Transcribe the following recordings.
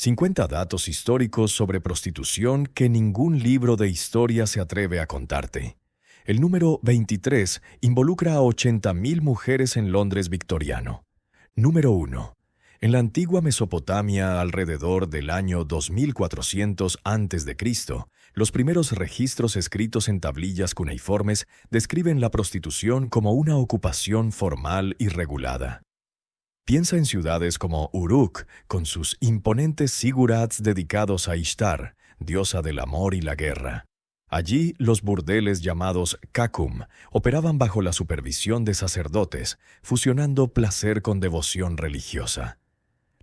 50 datos históricos sobre prostitución que ningún libro de historia se atreve a contarte. El número 23 involucra a 80.000 mujeres en Londres victoriano. Número 1. En la antigua Mesopotamia, alrededor del año 2400 a.C., los primeros registros escritos en tablillas cuneiformes describen la prostitución como una ocupación formal y regulada. Piensa en ciudades como Uruk, con sus imponentes zigurats dedicados a Ishtar, diosa del amor y la guerra. Allí, los burdeles llamados kakum operaban bajo la supervisión de sacerdotes, fusionando placer con devoción religiosa.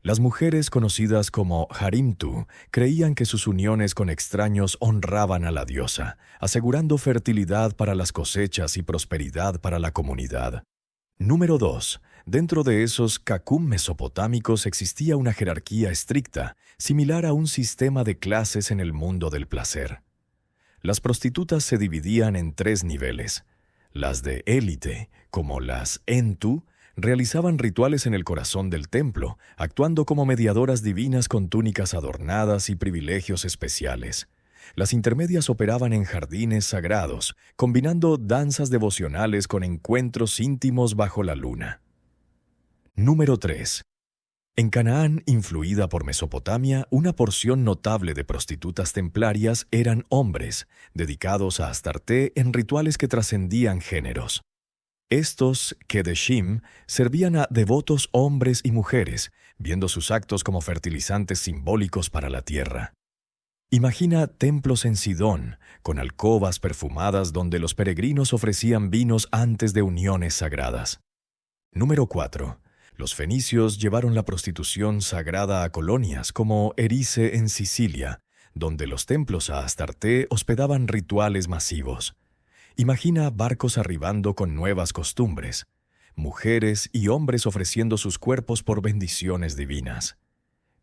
Las mujeres conocidas como harimtu creían que sus uniones con extraños honraban a la diosa, asegurando fertilidad para las cosechas y prosperidad para la comunidad. Número 2. Dentro de esos kakum mesopotámicos existía una jerarquía estricta, similar a un sistema de clases en el mundo del placer. Las prostitutas se dividían en 3 niveles. Las de élite, como las entu, realizaban rituales en el corazón del templo, actuando como mediadoras divinas con túnicas adornadas y privilegios especiales. Las intermedias operaban en jardines sagrados, combinando danzas devocionales con encuentros íntimos bajo la luna. Número 3. En Canaán, influida por Mesopotamia, una porción notable de prostitutas templarias eran hombres, dedicados a Astarte en rituales que trascendían géneros. Estos Kedeshim servían a devotos hombres y mujeres, viendo sus actos como fertilizantes simbólicos para la tierra. Imagina templos en Sidón, con alcobas perfumadas donde los peregrinos ofrecían vinos antes de uniones sagradas. Número 4. Los fenicios llevaron la prostitución sagrada a colonias como Erice en Sicilia, donde los templos a Astarte hospedaban rituales masivos. Imagina barcos arribando con nuevas costumbres, mujeres y hombres ofreciendo sus cuerpos por bendiciones divinas.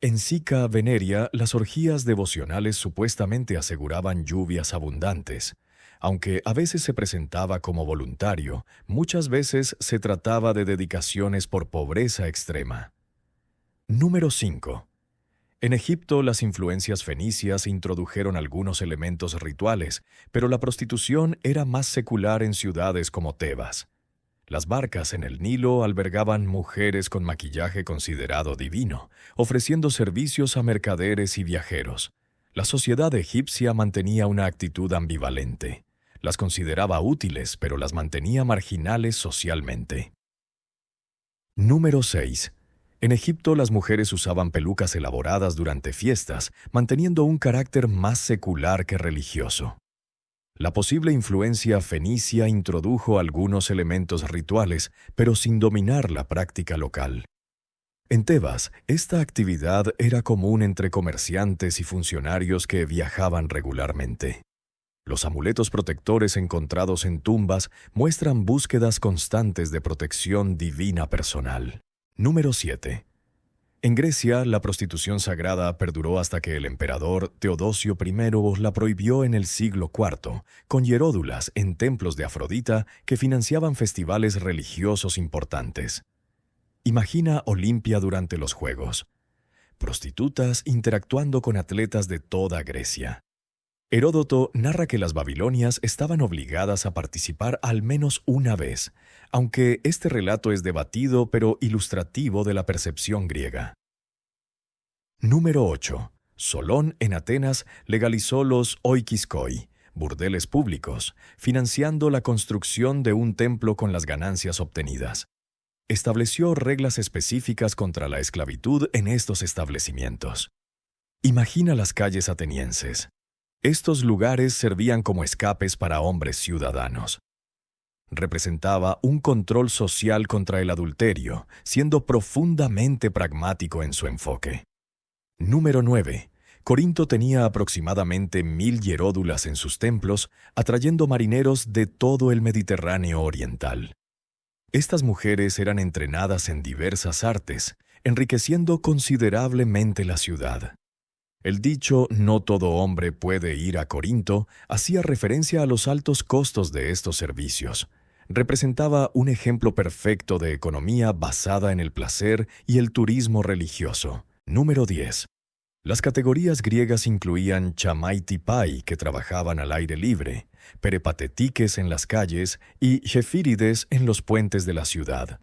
En Sica, Veneria, las orgías devocionales supuestamente aseguraban lluvias abundantes. Aunque a veces se presentaba como voluntario, muchas veces se trataba de dedicaciones por pobreza extrema. Número 5. En Egipto, las influencias fenicias introdujeron algunos elementos rituales, pero la prostitución era más secular en ciudades como Tebas. Las barcas en el Nilo albergaban mujeres con maquillaje considerado divino, ofreciendo servicios a mercaderes y viajeros. La sociedad egipcia mantenía una actitud ambivalente. Las consideraba útiles, pero las mantenía marginales socialmente. Número 6. En Egipto, las mujeres usaban pelucas elaboradas durante fiestas, manteniendo un carácter más secular que religioso. La posible influencia fenicia introdujo algunos elementos rituales, pero sin dominar la práctica local. En Tebas, esta actividad era común entre comerciantes y funcionarios que viajaban regularmente. Los amuletos protectores encontrados en tumbas muestran búsquedas constantes de protección divina personal. Número 7. En Grecia, la prostitución sagrada perduró hasta que el emperador Teodosio I la prohibió en el siglo IV, con hieródulas en templos de Afrodita que financiaban festivales religiosos importantes. Imagina Olimpia durante los Juegos. Prostitutas interactuando con atletas de toda Grecia. Heródoto narra que las babilonias estaban obligadas a participar al menos una vez, aunque este relato es debatido pero ilustrativo de la percepción griega. Número 8. Solón en Atenas legalizó los oikiskoi, burdeles públicos, financiando la construcción de un templo con las ganancias obtenidas. Estableció reglas específicas contra la esclavitud en estos establecimientos. Imagina las calles atenienses. Estos lugares servían como escapes para hombres ciudadanos. Representaba un control social contra el adulterio, siendo profundamente pragmático en su enfoque. Número 9. Corinto tenía aproximadamente 1000 hieródulas en sus templos, atrayendo marineros de todo el Mediterráneo oriental. Estas mujeres eran entrenadas en diversas artes, enriqueciendo considerablemente la ciudad. El dicho «no todo hombre puede ir a Corinto» hacía referencia a los altos costos de estos servicios. Representaba un ejemplo perfecto de economía basada en el placer y el turismo religioso. Número 10. Las categorías griegas incluían chamaitipai, que trabajaban al aire libre, peripatetiques en las calles y jefírides en los puentes de la ciudad.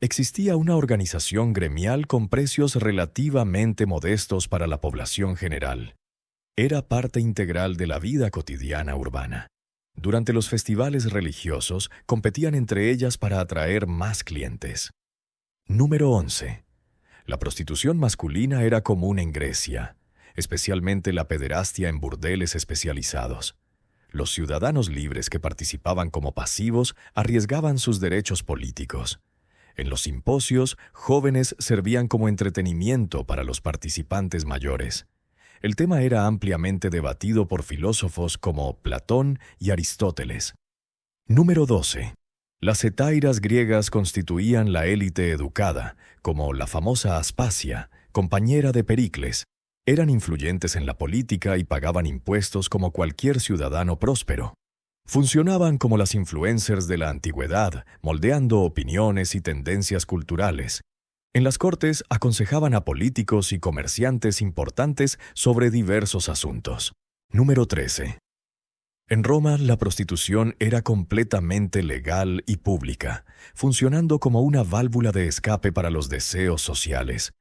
Existía una organización gremial con precios relativamente modestos para la población general. Era parte integral de la vida cotidiana urbana. Durante los festivales religiosos, competían entre ellas para atraer más clientes. Número 11. La prostitución masculina era común en Grecia, especialmente la pederastia en burdeles especializados. Los ciudadanos libres que participaban como pasivos arriesgaban sus derechos políticos. En los simposios, jóvenes servían como entretenimiento para los participantes mayores. El tema era ampliamente debatido por filósofos como Platón y Aristóteles. Número 12. Las hetairas griegas constituían la élite educada, como la famosa Aspasia, compañera de Pericles. Eran influyentes en la política y pagaban impuestos como cualquier ciudadano próspero. Funcionaban como las influencers de la antigüedad, moldeando opiniones y tendencias culturales. En las cortes aconsejaban a políticos y comerciantes importantes sobre diversos asuntos. Número 13. En Roma, la prostitución era completamente legal y pública, funcionando como una válvula de escape para los deseos sociales.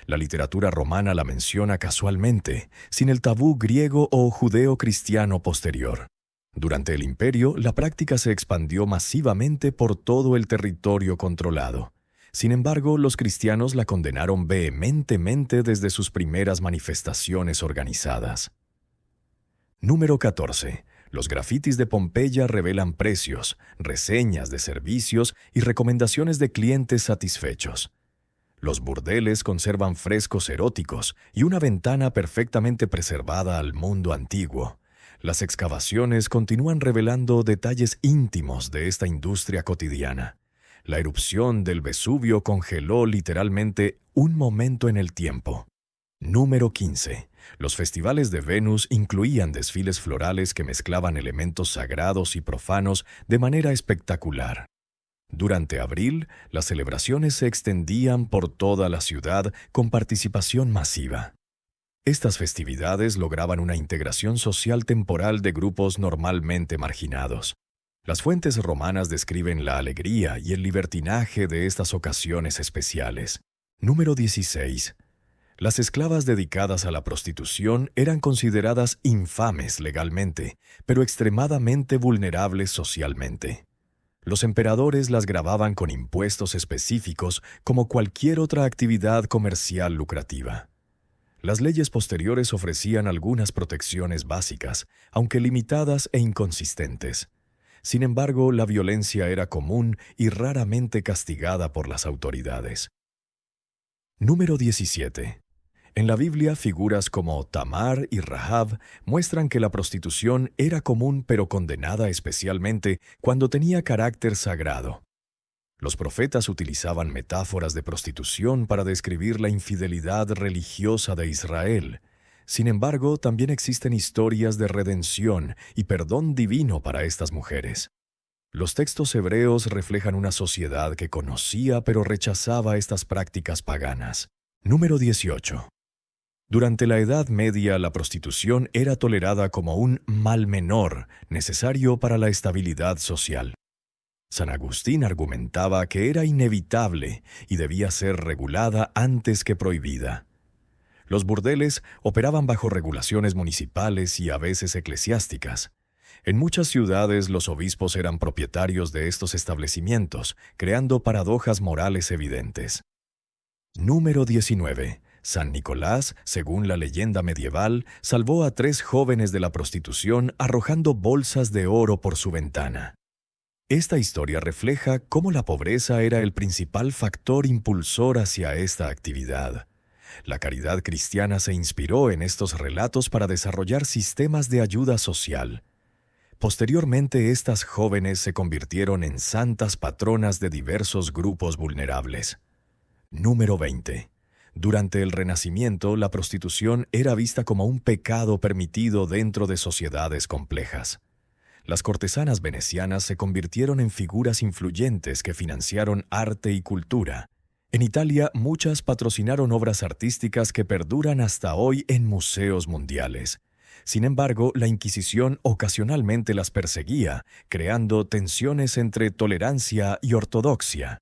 La literatura romana la menciona casualmente, sin el tabú griego o judeo-cristiano posterior. Durante el imperio, la práctica se expandió masivamente por todo el territorio controlado. Sin embargo, los cristianos la condenaron vehementemente desde sus primeras manifestaciones organizadas. Número 14. Los grafitis de Pompeya revelan precios, reseñas de servicios y recomendaciones de clientes satisfechos. Los burdeles conservan frescos eróticos y una ventana perfectamente preservada al mundo antiguo. Las excavaciones continúan revelando detalles íntimos de esta industria cotidiana. La erupción del Vesubio congeló literalmente un momento en el tiempo. Número 15. Los festivales de Venus incluían desfiles florales que mezclaban elementos sagrados y profanos de manera espectacular. Durante abril, las celebraciones se extendían por toda la ciudad con participación masiva. Estas festividades lograban una integración social temporal de grupos normalmente marginados. Las fuentes romanas describen la alegría y el libertinaje de estas ocasiones especiales. Número 16. Las esclavas dedicadas a la prostitución eran consideradas infames legalmente, pero extremadamente vulnerables socialmente. Los emperadores las gravaban con impuestos específicos como cualquier otra actividad comercial lucrativa. Las leyes posteriores ofrecían algunas protecciones básicas, aunque limitadas e inconsistentes. Sin embargo, la violencia era común y raramente castigada por las autoridades. Número 17. En la Biblia, figuras como Tamar y Rahab muestran que la prostitución era común pero condenada especialmente cuando tenía carácter sagrado. Los profetas utilizaban metáforas de prostitución para describir la infidelidad religiosa de Israel. Sin embargo, también existen historias de redención y perdón divino para estas mujeres. Los textos hebreos reflejan una sociedad que conocía pero rechazaba estas prácticas paganas. Número 18. Durante la Edad Media, la prostitución era tolerada como un mal menor necesario para la estabilidad social. San Agustín argumentaba que era inevitable y debía ser regulada antes que prohibida. Los burdeles operaban bajo regulaciones municipales y a veces eclesiásticas. En muchas ciudades los obispos eran propietarios de estos establecimientos, creando paradojas morales evidentes. Número 19. San Nicolás, según la leyenda medieval, salvó a 3 jóvenes de la prostitución arrojando bolsas de oro por su ventana. Esta historia refleja cómo la pobreza era el principal factor impulsor hacia esta actividad. La caridad cristiana se inspiró en estos relatos para desarrollar sistemas de ayuda social. Posteriormente, estas jóvenes se convirtieron en santas patronas de diversos grupos vulnerables. Número 20. Durante el Renacimiento, la prostitución era vista como un pecado permitido dentro de sociedades complejas. Las cortesanas venecianas se convirtieron en figuras influyentes que financiaron arte y cultura. En Italia, muchas patrocinaron obras artísticas que perduran hasta hoy en museos mundiales. Sin embargo, la Inquisición ocasionalmente las perseguía, creando tensiones entre tolerancia y ortodoxia.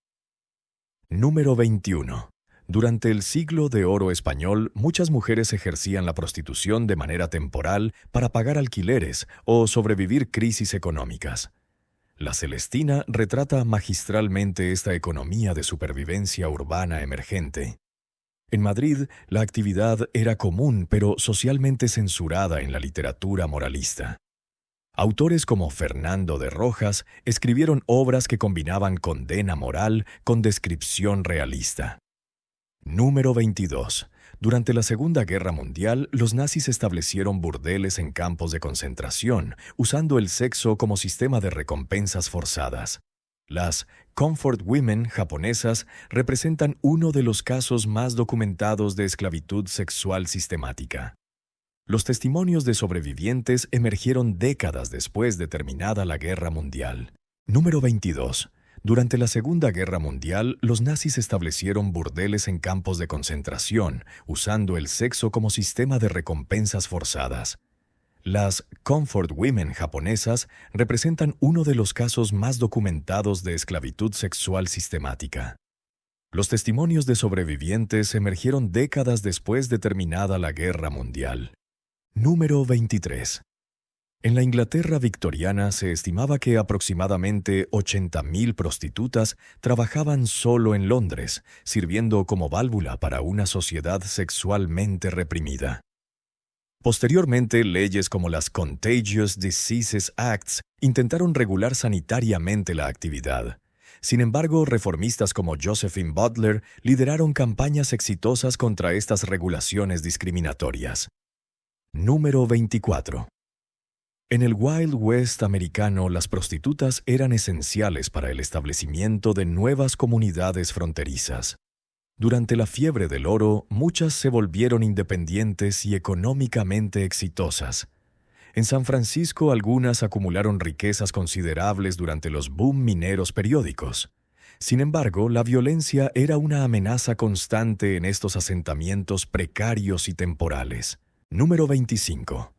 Número 21. Durante el siglo de oro español, muchas mujeres ejercían la prostitución de manera temporal para pagar alquileres o sobrevivir crisis económicas. La Celestina retrata magistralmente esta economía de supervivencia urbana emergente. En Madrid, la actividad era común pero socialmente censurada en la literatura moralista. Autores como Fernando de Rojas escribieron obras que combinaban condena moral con descripción realista. Número 22. Durante la Segunda Guerra Mundial, los nazis establecieron burdeles en campos de concentración, usando el sexo como sistema de recompensas forzadas. Las Comfort Women japonesas representan uno de los casos más documentados de esclavitud sexual sistemática. Los testimonios de sobrevivientes emergieron décadas después de terminada la Guerra Mundial. Número 22. Durante la Segunda Guerra Mundial, los nazis establecieron burdeles en campos de concentración, usando el sexo como sistema de recompensas forzadas. Las Comfort Women japonesas representan uno de los casos más documentados de esclavitud sexual sistemática. Los testimonios de sobrevivientes emergieron décadas después de terminada la Guerra Mundial. Número 23. En la Inglaterra victoriana se estimaba que aproximadamente 80.000 prostitutas trabajaban solo en Londres, sirviendo como válvula para una sociedad sexualmente reprimida. Posteriormente, leyes como las Contagious Diseases Acts intentaron regular sanitariamente la actividad. Sin embargo, reformistas como Josephine Butler lideraron campañas exitosas contra estas regulaciones discriminatorias. Número 24. En el Wild West americano, las prostitutas eran esenciales para el establecimiento de nuevas comunidades fronterizas. Durante la fiebre del oro, muchas se volvieron independientes y económicamente exitosas. En San Francisco, algunas acumularon riquezas considerables durante los boom mineros periódicos. Sin embargo, la violencia era una amenaza constante en estos asentamientos precarios y temporales. Número 25.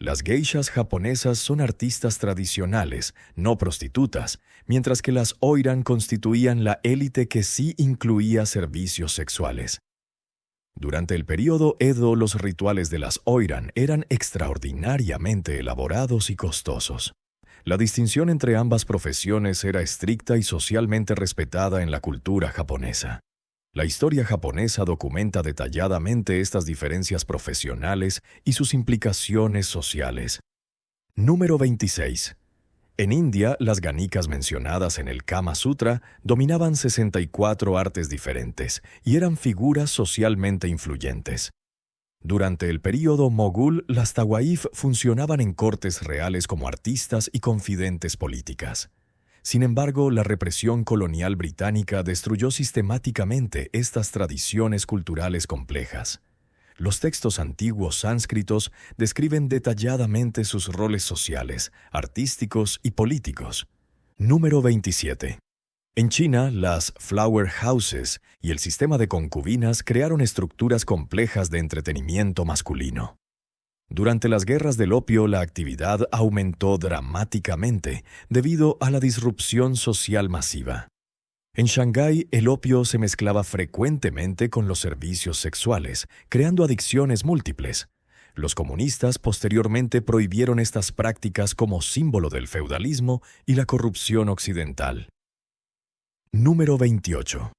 Las geishas japonesas son artistas tradicionales, no prostitutas, mientras que las oiran constituían la élite que sí incluía servicios sexuales. Durante el período Edo, los rituales de las oiran eran extraordinariamente elaborados y costosos. La distinción entre ambas profesiones era estricta y socialmente respetada en la cultura japonesa. La historia japonesa documenta detalladamente estas diferencias profesionales y sus implicaciones sociales. Número 26. En India, las ganikas mencionadas en el Kama Sutra dominaban 64 artes diferentes y eran figuras socialmente influyentes. Durante el período mogul, las tawaif funcionaban en cortes reales como artistas y confidentes políticas. Sin embargo, la represión colonial británica destruyó sistemáticamente estas tradiciones culturales complejas. Los textos antiguos sánscritos describen detalladamente sus roles sociales, artísticos y políticos. Número 27. En China, las flower houses y el sistema de concubinas crearon estructuras complejas de entretenimiento masculino. Durante las guerras del opio, la actividad aumentó dramáticamente debido a la disrupción social masiva. En Shanghái, el opio se mezclaba frecuentemente con los servicios sexuales, creando adicciones múltiples. Los comunistas posteriormente prohibieron estas prácticas como símbolo del feudalismo y la corrupción occidental. Número 28.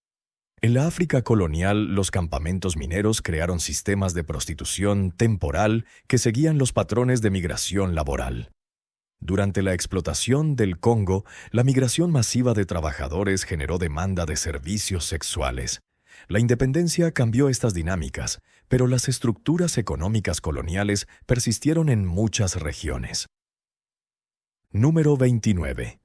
En la África colonial, los campamentos mineros crearon sistemas de prostitución temporal que seguían los patrones de migración laboral. Durante la explotación del Congo, la migración masiva de trabajadores generó demanda de servicios sexuales. La independencia cambió estas dinámicas, pero las estructuras económicas coloniales persistieron en muchas regiones. Número 29.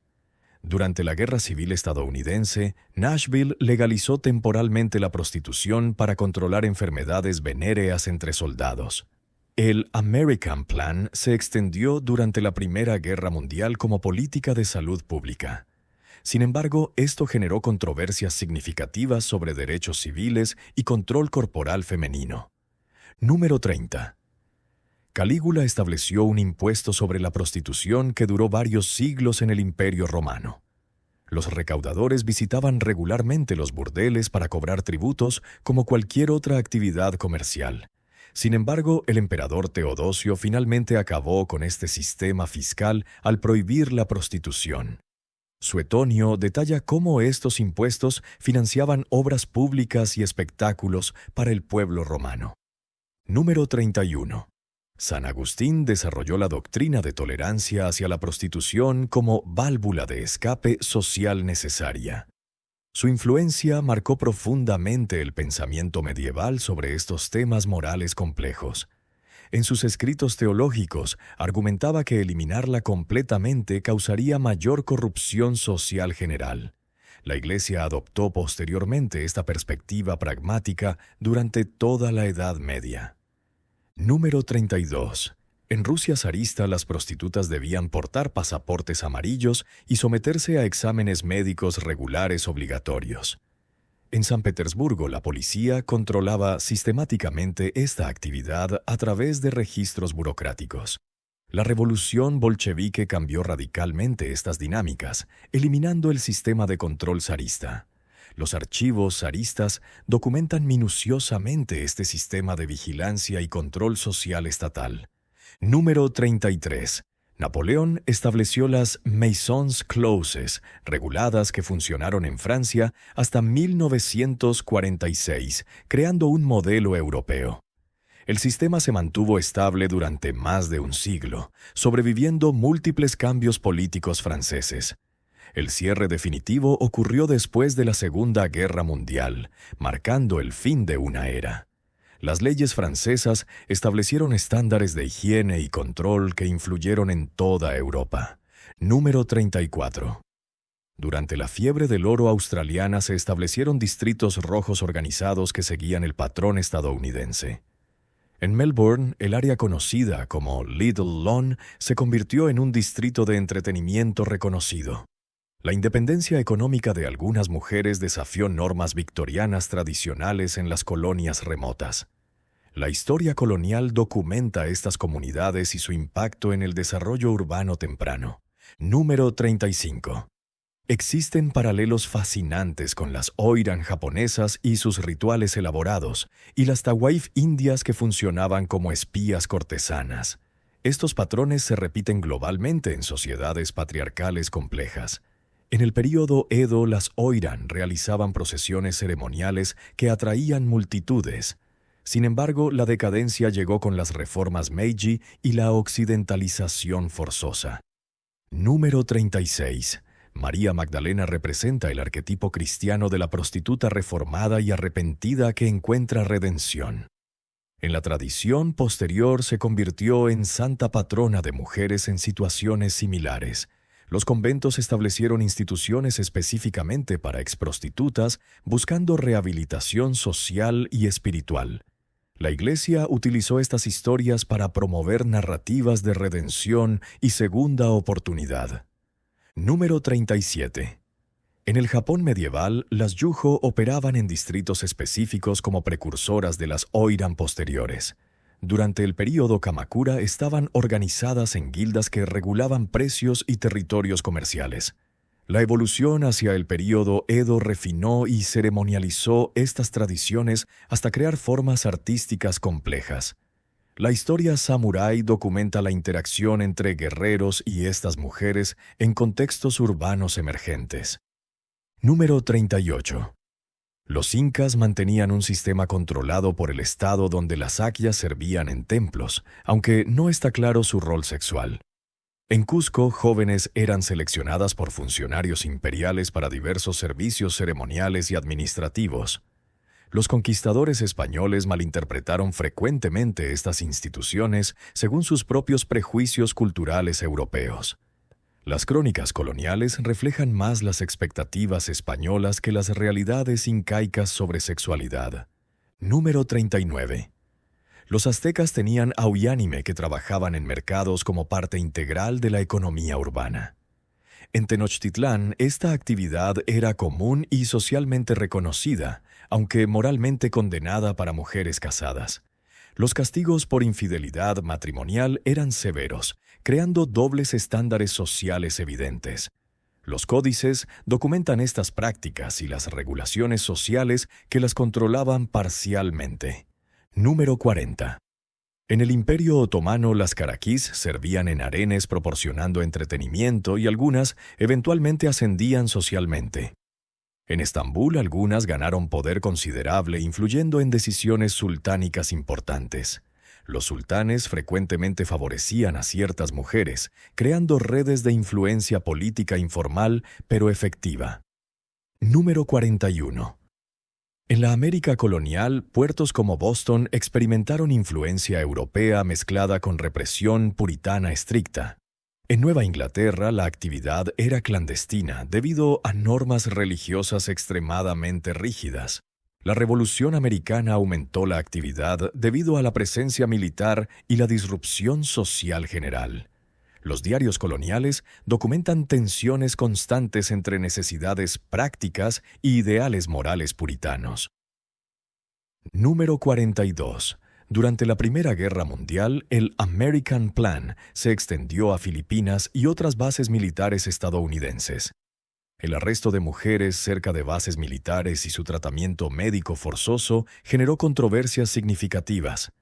Durante la Guerra Civil estadounidense, Nashville legalizó temporalmente la prostitución para controlar enfermedades venéreas entre soldados. El American Plan se extendió durante la Primera Guerra Mundial como política de salud pública. Sin embargo, esto generó controversias significativas sobre derechos civiles y control corporal femenino. Número 30. Calígula estableció un impuesto sobre la prostitución que duró varios siglos en el Imperio Romano. Los recaudadores visitaban regularmente los burdeles para cobrar tributos como cualquier otra actividad comercial. Sin embargo, el emperador Teodosio finalmente acabó con este sistema fiscal al prohibir la prostitución. Suetonio detalla cómo estos impuestos financiaban obras públicas y espectáculos para el pueblo romano. Número 31. San Agustín desarrolló la doctrina de tolerancia hacia la prostitución como válvula de escape social necesaria. Su influencia marcó profundamente el pensamiento medieval sobre estos temas morales complejos. En sus escritos teológicos, argumentaba que eliminarla completamente causaría mayor corrupción social general. La Iglesia adoptó posteriormente esta perspectiva pragmática durante toda la Edad Media. Número 32. En Rusia zarista, las prostitutas debían portar pasaportes amarillos y someterse a exámenes médicos regulares obligatorios. En San Petersburgo, la policía controlaba sistemáticamente esta actividad a través de registros burocráticos. La revolución bolchevique cambió radicalmente estas dinámicas, eliminando el sistema de control zarista. Los archivos zaristas documentan minuciosamente este sistema de vigilancia y control social estatal. Número 33. Napoleón estableció las Maisons Closes, reguladas que funcionaron en Francia hasta 1946, creando un modelo europeo. El sistema se mantuvo estable durante más de un siglo, sobreviviendo múltiples cambios políticos franceses. El cierre definitivo ocurrió después de la Segunda Guerra Mundial, marcando el fin de una era. Las leyes francesas establecieron estándares de higiene y control que influyeron en toda Europa. Número 34. Durante la fiebre del oro australiana se establecieron distritos rojos organizados que seguían el patrón estadounidense. En Melbourne, el área conocida como Little Lawn se convirtió en un distrito de entretenimiento reconocido. La independencia económica de algunas mujeres desafió normas victorianas tradicionales en las colonias remotas. La historia colonial documenta estas comunidades y su impacto en el desarrollo urbano temprano. Número 35. Existen paralelos fascinantes con las Oiran japonesas y sus rituales elaborados, y las Tawaif indias que funcionaban como espías cortesanas. Estos patrones se repiten globalmente en sociedades patriarcales complejas. En el período Edo, las Oiran realizaban procesiones ceremoniales que atraían multitudes. Sin embargo, la decadencia llegó con las reformas Meiji y la occidentalización forzosa. Número 36. María Magdalena representa el arquetipo cristiano de la prostituta reformada y arrepentida que encuentra redención. En la tradición posterior se convirtió en santa patrona de mujeres en situaciones similares. Los conventos establecieron instituciones específicamente para exprostitutas, buscando rehabilitación social y espiritual. La Iglesia utilizó estas historias para promover narrativas de redención y segunda oportunidad. Número 37. En el Japón medieval, las Yujo operaban en distritos específicos como precursoras de las Oiran posteriores. Durante el período Kamakura estaban organizadas en guildas que regulaban precios y territorios comerciales. La evolución hacia el período Edo refinó y ceremonializó estas tradiciones hasta crear formas artísticas complejas. La historia samurái documenta la interacción entre guerreros y estas mujeres en contextos urbanos emergentes. Número 38. Los incas mantenían un sistema controlado por el Estado donde las sakyas servían en templos, aunque no está claro su rol sexual. En Cusco, jóvenes eran seleccionadas por funcionarios imperiales para diversos servicios ceremoniales y administrativos. Los conquistadores españoles malinterpretaron frecuentemente estas instituciones según sus propios prejuicios culturales europeos. Las crónicas coloniales reflejan más las expectativas españolas que las realidades incaicas sobre sexualidad. Número 39. Los aztecas tenían auyánime que trabajaban en mercados como parte integral de la economía urbana. En Tenochtitlán, esta actividad era común y socialmente reconocida, aunque moralmente condenada para mujeres casadas. Los castigos por infidelidad matrimonial eran severos, creando dobles estándares sociales evidentes. Los códices documentan estas prácticas y las regulaciones sociales que las controlaban parcialmente. Número 40. En el Imperio Otomano, las caraquís servían en harenes proporcionando entretenimiento y algunas eventualmente ascendían socialmente. En Estambul, algunas ganaron poder considerable, influyendo en decisiones sultánicas importantes. Los sultanes frecuentemente favorecían a ciertas mujeres, creando redes de influencia política informal pero efectiva. Número 41. En la América colonial, puertos como Boston experimentaron influencia europea mezclada con represión puritana estricta. En Nueva Inglaterra, la actividad era clandestina debido a normas religiosas extremadamente rígidas. La Revolución Americana aumentó la actividad debido a la presencia militar y la disrupción social general. Los diarios coloniales documentan tensiones constantes entre necesidades prácticas y ideales morales puritanos. Número 42. Durante la Primera Guerra Mundial, el American Plan se extendió a Filipinas y otras bases militares estadounidenses. El arresto de mujeres cerca de bases militares y su tratamiento médico forzoso generó controversias significativas.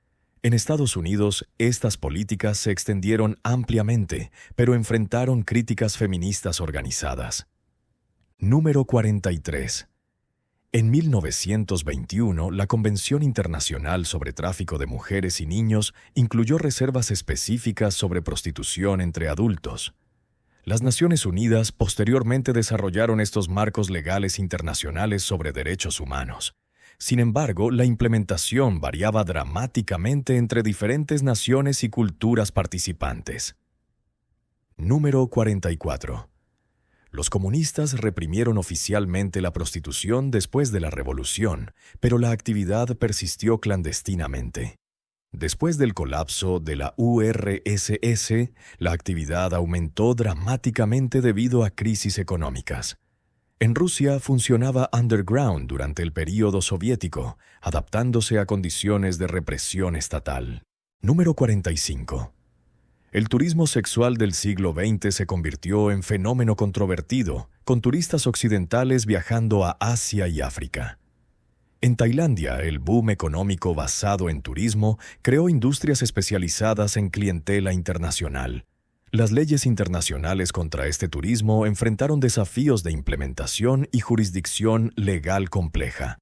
En Estados Unidos, estas políticas se extendieron ampliamente, pero enfrentaron críticas feministas organizadas. Número 43. En 1921, la Convención Internacional sobre Tráfico de Mujeres y Niños incluyó reservas específicas sobre prostitución entre adultos. Las Naciones Unidas posteriormente desarrollaron estos marcos legales internacionales sobre derechos humanos. Sin embargo, la implementación variaba dramáticamente entre diferentes naciones y culturas participantes. Número 44. Los comunistas reprimieron oficialmente la prostitución después de la Revolución, pero la actividad persistió clandestinamente. Después del colapso de la URSS, la actividad aumentó dramáticamente debido a crisis económicas. En Rusia funcionaba underground durante el período soviético, adaptándose a condiciones de represión estatal. Número 45. El turismo sexual del siglo XX se convirtió en fenómeno controvertido, con turistas occidentales viajando a Asia y África. En Tailandia, el boom económico basado en turismo creó industrias especializadas en clientela internacional. Las leyes internacionales contra este turismo enfrentaron desafíos de implementación y jurisdicción legal compleja.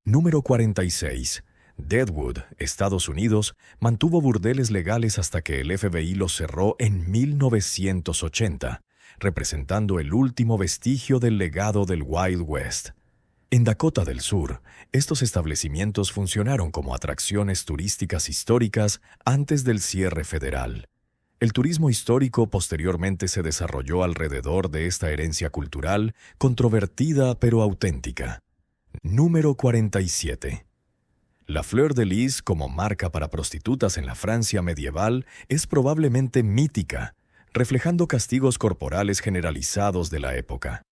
Número 46. Deadwood, Estados Unidos, mantuvo burdeles legales hasta que el FBI los cerró en 1980, representando el último vestigio del legado del Wild West. En Dakota del Sur, estos establecimientos funcionaron como atracciones turísticas históricas antes del cierre federal. El turismo histórico posteriormente se desarrolló alrededor de esta herencia cultural, controvertida pero auténtica. Número 47. La fleur de lis como marca para prostitutas en la Francia medieval es probablemente mítica, reflejando castigos corporales generalizados de la época.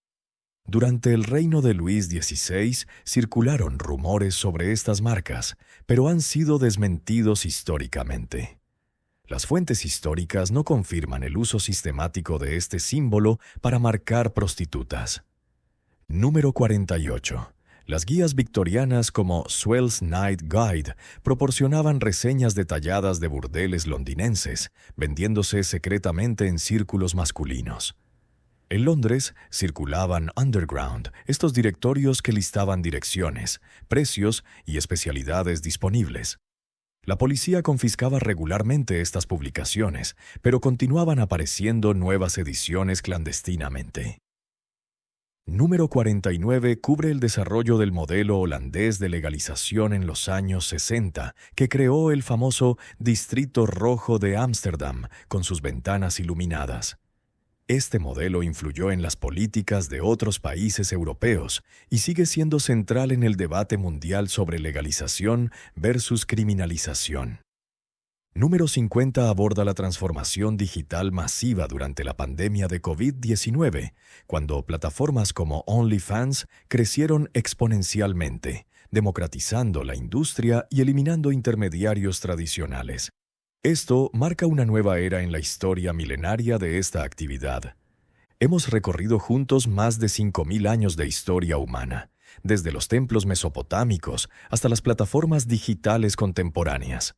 Durante el reino de Luis XVI circularon rumores sobre estas marcas, pero han sido desmentidos históricamente. Las fuentes históricas no confirman el uso sistemático de este símbolo para marcar prostitutas. Número 48. Las guías victorianas como Swell's Night Guide proporcionaban reseñas detalladas de burdeles londinenses, vendiéndose secretamente en círculos masculinos. En Londres circulaban underground, estos directorios que listaban direcciones, precios y especialidades disponibles. La policía confiscaba regularmente estas publicaciones, pero continuaban apareciendo nuevas ediciones clandestinamente. Número 49 cubre el desarrollo del modelo holandés de legalización en los años 60, que creó el famoso Distrito Rojo de Ámsterdam, con sus ventanas iluminadas. Este modelo influyó en las políticas de otros países europeos y sigue siendo central en el debate mundial sobre legalización versus criminalización. Número 50 aborda la transformación digital masiva durante la pandemia de COVID-19, cuando plataformas como OnlyFans crecieron exponencialmente, democratizando la industria y eliminando intermediarios tradicionales. Esto marca una nueva era en la historia milenaria de esta actividad. Hemos recorrido juntos más de 5.000 años de historia humana, desde los templos mesopotámicos hasta las plataformas digitales contemporáneas.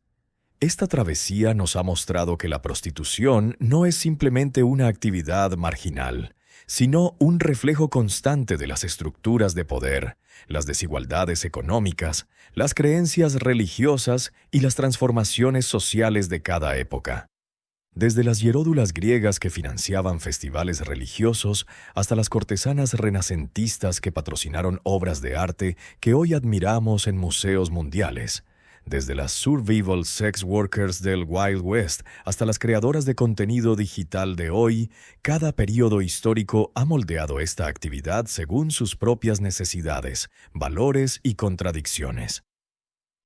Esta travesía nos ha mostrado que la prostitución no es simplemente una actividad marginal, sino un reflejo constante de las estructuras de poder, las desigualdades económicas, las creencias religiosas y las transformaciones sociales de cada época. Desde las hieródulas griegas que financiaban festivales religiosos hasta las cortesanas renacentistas que patrocinaron obras de arte que hoy admiramos en museos mundiales, desde las survival sex workers del Wild West hasta las creadoras de contenido digital de hoy, cada período histórico ha moldeado esta actividad según sus propias necesidades, valores y contradicciones.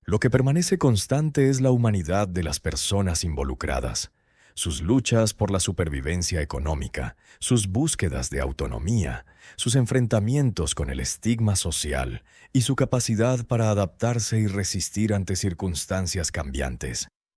Lo que permanece constante es la humanidad de las personas involucradas, sus luchas por la supervivencia económica, sus búsquedas de autonomía, sus enfrentamientos con el estigma social y su capacidad para adaptarse y resistir ante circunstancias cambiantes.